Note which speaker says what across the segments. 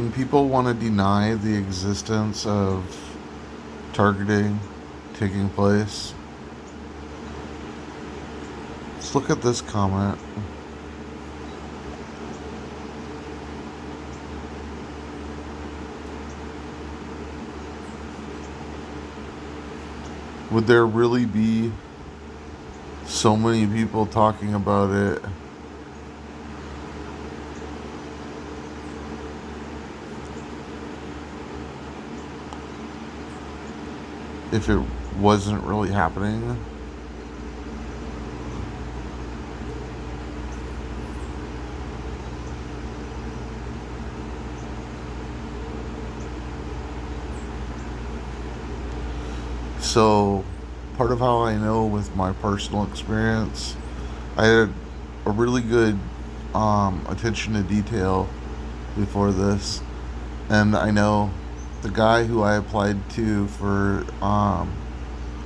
Speaker 1: When people want to deny the existence of targeting taking place, let's look at this comment. Would there really be so many people talking about it if it wasn't really happening? So, part of how I know with my personal experience, I had a really good attention to detail before this, and I know the guy who I applied to for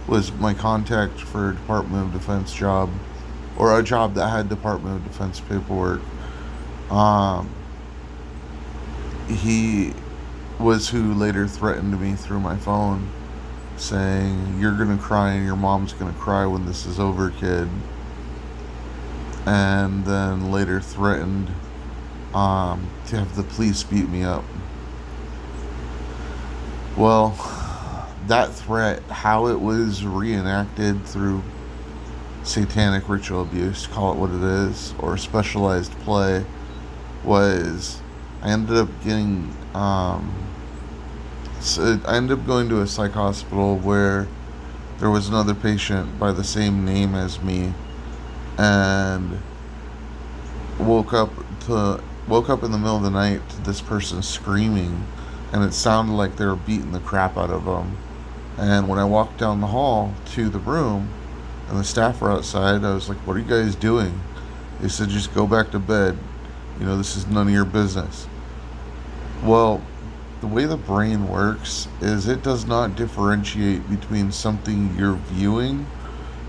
Speaker 1: was my contact for a Department of Defense job, or a job that had Department of Defense paperwork. Um, he was who later threatened me through my phone, saying, "You're gonna cry and your mom's gonna cry when this is over, kid." And then later threatened to have the police beat me up. Well, that threat, how it was reenacted through satanic ritual abuse, call it what it is, or specialized play, was I ended up getting, so I ended up going to a psych hospital where there was another patient by the same name as me, and woke up woke up in the middle of the night to this person screaming, and it sounded like they were beating the crap out of them. And when I walked down the hall to the room, and the staff were outside, I was like, "What are you guys doing?" They said, "Just go back to bed. This is none of your business." Well, the way the brain works is it does not differentiate between something you're viewing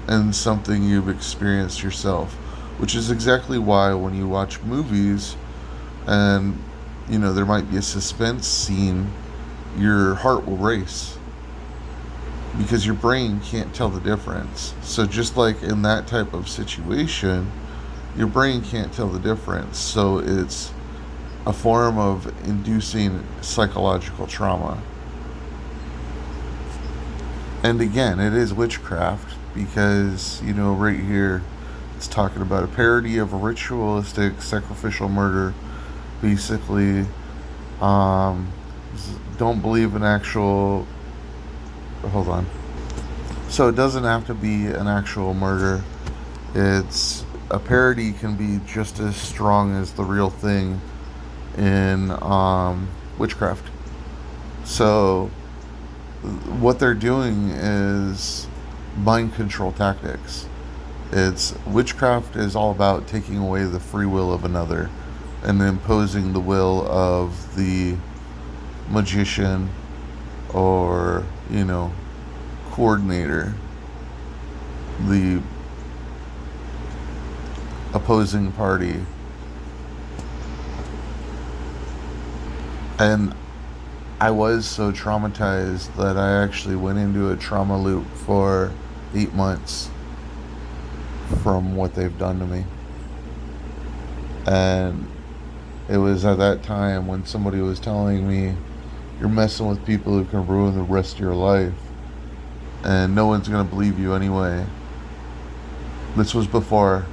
Speaker 1: and something you've experienced yourself, which is exactly why when you watch movies and there might be a suspense scene, your heart will race because your brain can't tell the difference. So just like in that type of situation, your brain can't tell the difference. So it's a form of inducing psychological trauma. And again, it is witchcraft because, right here, it's talking about a parody of a ritualistic sacrificial murder. Basically, um, don't believe in actual. Hold on. So it doesn't have to be an actual murder. It's a parody can be just as strong as the real thing in witchcraft. So what they're doing is mind control tactics. It's witchcraft is all about taking away the free will of another and imposing the will of the magician or coordinator, the opposing party. And I was so traumatized that I actually went into a trauma loop for 8 months from what they've done to me. And it was at that time when somebody was telling me, "You're messing with people who can ruin the rest of your life, and no one's going to believe you anyway." This was before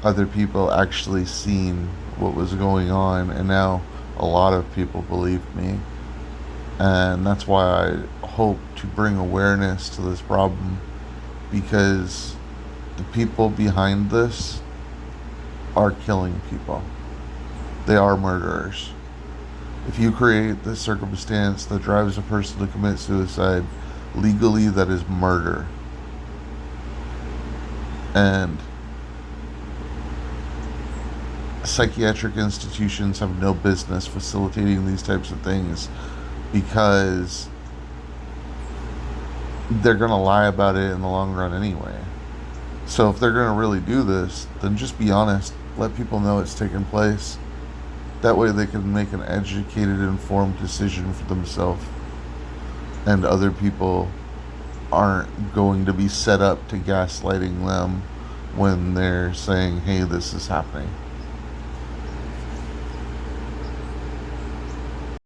Speaker 1: other people actually seen what was going on, and now a lot of people believed me. And that's why I hope to bring awareness to this problem, because the people behind this are killing people. They are murderers. If you create the circumstance that drives a person to commit suicide, legally that is murder. And psychiatric institutions have no business facilitating these types of things because they're going to lie about it in the long run anyway. So if they're going to really do this, then just be honest. Let people know it's taking place. That way they can make an educated, informed decision for themselves, and other people aren't going to be set up to gaslighting them when they're saying, hey, this is happening.